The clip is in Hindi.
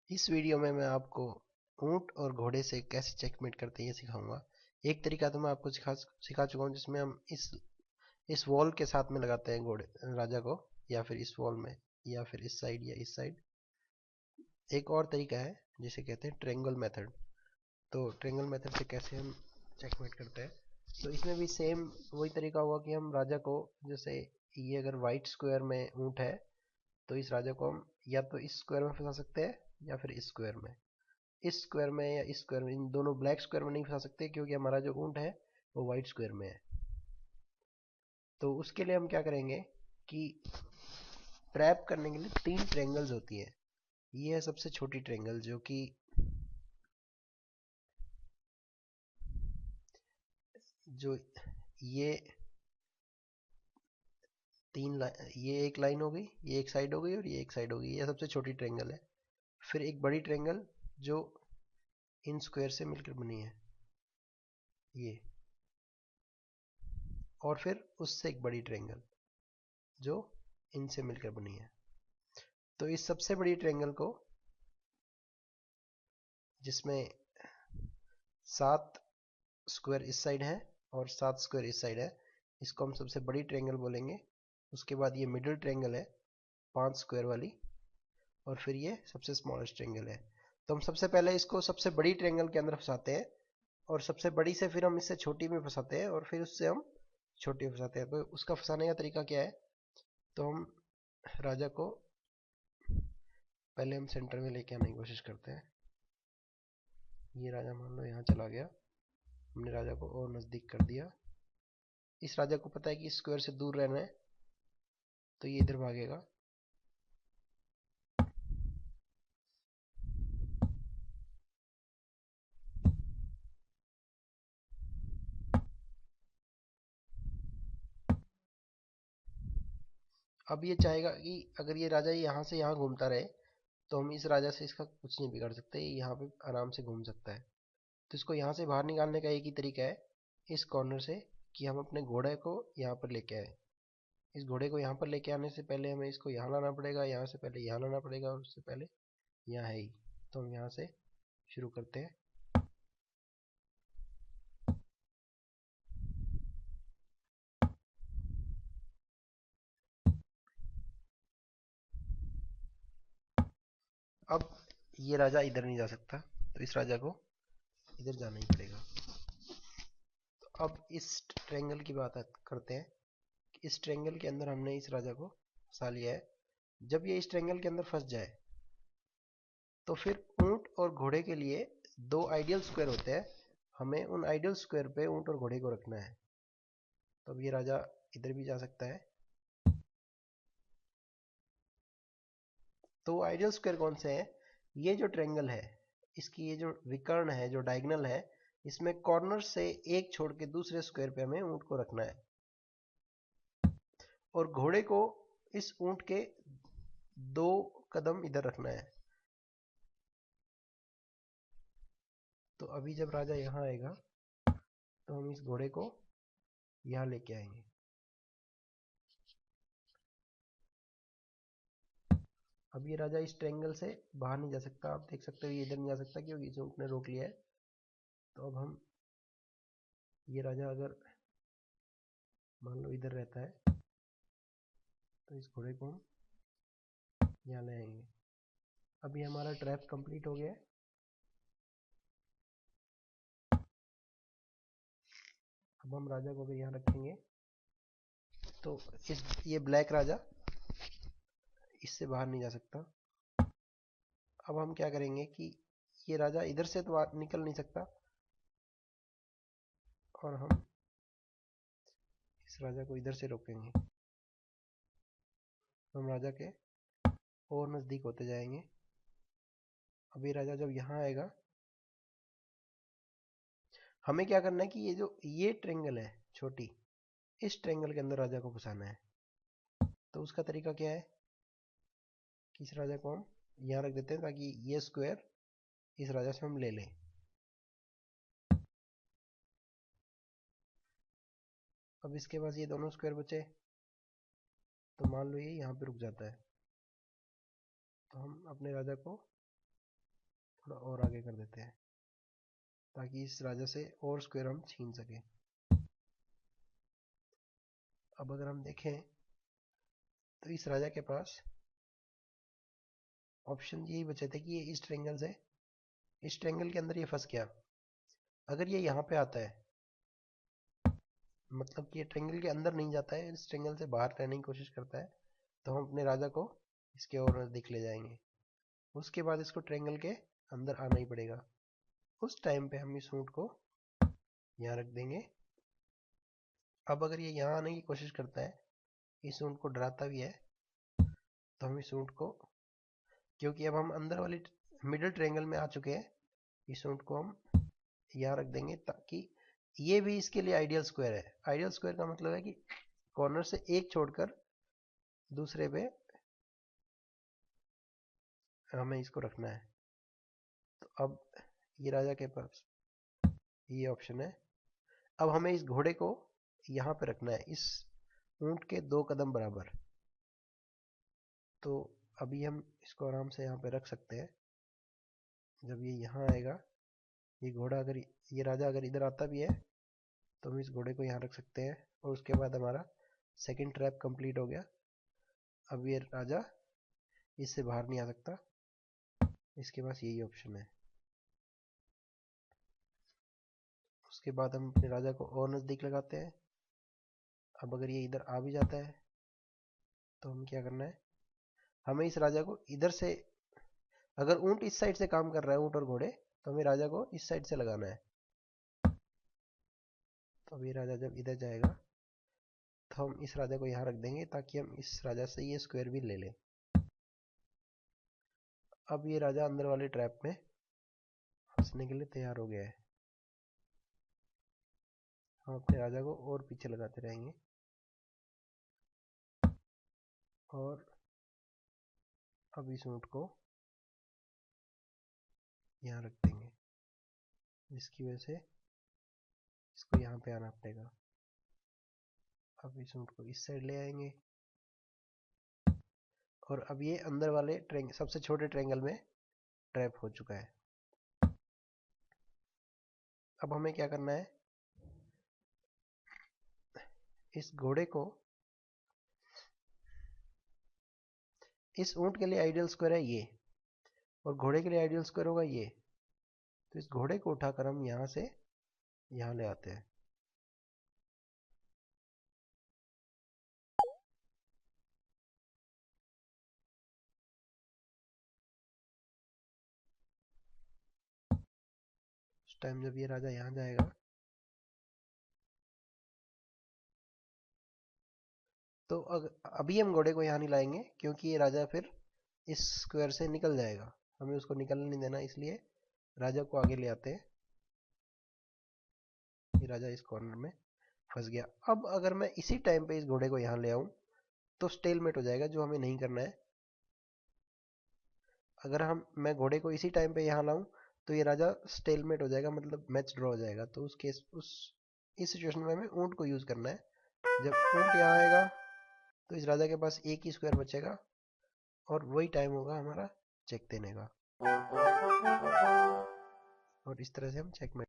इस वीडियो में मैं आपको ऊंट और घोड़े से कैसे चेकमेट करते हैं ये सिखाऊंगा। एक तरीका तो मैं आपको सिखा चुका हूँ, जिसमें हम इस वॉल के साथ में लगाते हैं घोड़े राजा को, या फिर इस वॉल में, या फिर इस साइड या इस साइड। एक और तरीका है जिसे कहते हैं ट्रायंगल मेथड। तो ट्रायंगल मेथड से कैसे हम चेकमेट करते हैं, तो इसमें भी सेम वही तरीका होगा कि हम राजा को, जैसे ये अगर वाइट स्क्वायर में ऊंट है तो इस राजा को हम या तो इस स्क्वायर में फंसा सकते हैं या फिर इस स्क्वायर में। इस स्क्वायर में या इस स्क्वायर में, इन दोनों ब्लैक स्क्वायर में नहीं फंसा सकते क्योंकि हमारा जो ऊंट है वो वाइट स्क्वायर में है। तो उसके लिए हम क्या करेंगे कि ट्रैप करने के लिए 3 ट्रायंगल्स होती है। ये है सबसे छोटी ट्रायंगल, जो कि जो ये ये एक लाइन हो गई, ये एक साइड हो गई और ये एक साइड हो गई। ये सबसे छोटी ट्रायंगल है। फिर एक बड़ी ट्रायंगल जो इन स्क्वायर से मिलकर बनी है, ये। और फिर उससे एक बड़ी ट्रायंगल जो इनसे मिलकर बनी है। तो इस सबसे बड़ी ट्रायंगल को, जिसमें 7 स्क्वायर इस साइड है और 7 स्क्वायर इस साइड है, इसको हम सबसे बड़ी ट्रायंगल बोलेंगे। उसके बाद ये मिडिल ट्रायंगल है 5 स्क्वायर वाली, और फिर ये सबसे स्मॉलेस्ट ट्रायंगल है। तो हम सबसे पहले इसको सबसे बड़ी ट्रायंगल के अंदर फंसाते हैं, और सबसे बड़ी से फिर हम इससे छोटी में फंसाते हैं, और फिर उससे हम छोटी में फंसाते हैं। तो उसका फंसाने का तरीका क्या है, तो हम राजा को पहले हम सेंटर में लेके आने की कोशिश करते हैं। ये राजा मान लो यहाँ चला गया, हमने राजा को और नज़दीक कर दिया। इस राजा को पता है कि स्क्वायर से दूर रहना है, तो ये इधर भागेगा। अब ये चाहेगा कि अगर ये राजा यहाँ से यहाँ घूमता रहे, तो हम इस राजा से इसका कुछ नहीं बिगाड़ सकते, ये यहाँ पे आराम से घूम सकता है। तो इसको यहाँ से बाहर निकालने का एक ही तरीका है, इस कॉर्नर से, कि हम अपने घोड़े को यहाँ पर लेके आए। इस घोड़े को यहाँ पर लेके आने से पहले हमें इसको यहाँ लाना पड़ेगा, यहाँ से पहले यहाँ लाना पड़ेगा, और उससे पहले यहाँ है ही। तो हम यहाँ से शुरू करते हैं। अब ये राजा इधर नहीं जा सकता, तो इस राजा को इधर जाना ही पड़ेगा। तो अब इस ट्रायंगल की बात करते हैं। इस ट्रायंगल के अंदर हमने इस राजा को फंसा लिया है। जब ये इस ट्रायंगल के अंदर फंस जाए, तो फिर ऊंट और घोड़े के लिए 2 आइडियल स्क्वायर होते हैं। हमें उन आइडियल स्क्वायर पे ऊंट और घोड़े को रखना है। तो अब ये राजा इधर भी जा सकता है। तो आइडियल स्क्वायर कौन से हैं? ये जो ट्रायंगल है, इसकी ये जो विकर्ण है, जो डायगोनल है, इसमें कॉर्नर से एक छोड़ के दूसरे स्क्वायर पे हमें ऊंट को रखना है, और घोड़े को इस ऊंट के 2 कदम इधर रखना है। तो अभी जब राजा यहाँ आएगा, तो हम इस घोड़े को यहाँ लेके आएंगे। अब ये राजा इस ट्रायंगल से बाहर नहीं जा सकता, आप देख सकते हो ये इधर नहीं जा सकता क्योंकि इस ऊंट ने रोक लिया है। तो अब हम, ये राजा अगर मान लो इधर रहता है, तो इस घोड़े को हम यहाँ ले आएंगे। अभी हमारा ट्रैप कंप्लीट हो गया है। अब हम राजा को अगर यहाँ रखेंगे, तो ये ब्लैक राजा इससे बाहर नहीं जा सकता। अब हम क्या करेंगे कि ये राजा इधर से तो निकल नहीं सकता, और हम इस राजा को इधर से रोकेंगे। हम राजा के और नज़दीक होते जाएंगे। अब ये राजा जब यहाँ आएगा, हमें क्या करना है कि ये ट्रायंगल है छोटी, इस ट्रायंगल के अंदर राजा को घुसाना है। तो उसका तरीका क्या है कि इस राजा को हम यहाँ रख देते हैं, ताकि ये स्क्वायर इस राजा से हम ले लें। अब इसके पास ये दोनों स्क्वायर बचे, तो मान लो ये यहाँ पे रुक जाता है। तो हम अपने राजा को थोड़ा और आगे कर देते हैं ताकि इस राजा से और स्क्वायर हम छीन सके। अब अगर हम देखें तो इस राजा के पास ऑप्शन यही बचे थे कि ये इस ट्रायंगल से, इस ट्रायंगल के अंदर ये फंस गया। अगर ये यहाँ पे आता है, मतलब कि ये ट्रायंगल के अंदर नहीं जाता है, इस ट्रायंगल से बाहर रहने की कोशिश करता है, तो हम अपने राजा को इसके और नजदीक ले जाएंगे। उसके बाद इसको ट्रायंगल के अंदर आना ही पड़ेगा। उस टाइम पे हम इस ऊँट को यहाँ रख देंगे। अब अगर ये यहाँ आने की कोशिश करता है, इस ऊँट को डराता भी है, तो हम इस ऊँट को, क्योंकि अब हम अंदर वाली मिडिल ट्रायंगल में आ चुके हैं, इस ऊँट को हम यहाँ रख देंगे ताकि ये भी इसके लिए आइडियल स्क्वायर है। आइडियल स्क्वायर का मतलब है कि कॉर्नर से एक छोड़कर दूसरे पे हमें इसको रखना है। तो अब ये राजा के पास ये ऑप्शन है। अब हमें इस घोड़े को यहाँ पे रखना है, इस ऊंट के 2 कदम बराबर। तो अभी हम इसको आराम से यहाँ पे रख सकते हैं। जब ये यहाँ आएगा, ये घोड़ा अगर, ये राजा अगर इधर आता भी है, तो हम इस घोड़े को यहाँ रख सकते हैं। और उसके बाद हमारा सेकंड ट्रैप कंप्लीट हो गया। अब ये राजा इससे बाहर नहीं आ सकता, इसके पास यही ऑप्शन है। उसके बाद हम अपने राजा को और नज़दीक लगाते हैं। अब अगर ये इधर आ भी जाता है, तो हम क्या करना है, हमें इस राजा को इधर से, अगर ऊंट इस साइड से काम कर रहा है, ऊंट और घोड़े, तो हमें राजा को इस साइड से लगाना है। तो अब ये राजा जब इधर जाएगा, तो हम इस राजा को यहाँ रख देंगे ताकि हम इस राजा से ये स्क्वायर भी ले लें। अब ये राजा अंदर वाले ट्रैप में फंसने के लिए तैयार हो गया है। हम अपने राजा को और पीछे लगाते रहेंगे और अब इस ऊंट को यहाँ रख देंगे, जिसकी वजह से इसको यहाँ पे आना पड़ेगा। अब इस ऊंट को इस साइड ले आएंगे और अब ये अंदर वाले सबसे छोटे ट्रायंगल में ट्रैप हो चुका है। अब हमें क्या करना है, इस घोड़े को, इस ऊंट के लिए आइडियल स्क्वायर है ये, और घोड़े के लिए आइडियल स्क्वायर होगा ये। तो इस घोड़े को उठाकर हम यहाँ से यहाँ ले आते हैं। उस टाइम जब ये राजा यहाँ जाएगा, तो अभी हम घोड़े को यहाँ नहीं लाएंगे, क्योंकि ये राजा फिर इस स्क्वायर से निकल जाएगा। हमें उसको निकलने नहीं देना, इसलिए राजा को आगे ले आते हैं। ये राजा इस कॉर्नर में फंस गया। अब अगर मैं इसी टाइम पे इस घोड़े को यहाँ ले आऊं, तो स्टेलमेट हो जाएगा, जो हमें नहीं करना है। अगर मैं घोड़े को इसी टाइम पे यहाँ लाऊं, तो ये राजा स्टेलमेट हो जाएगा, मतलब मैच ड्रॉ हो जाएगा। तो इस सिचुएशन में हमें ऊंट को यूज करना है। जब ऊंट यहाँ आएगा, तो इस राजा के पास एक ही स्क्वायर बचेगा और वही टाइम होगा हमारा चेक देने का। और इस तरह से हम चेकमेट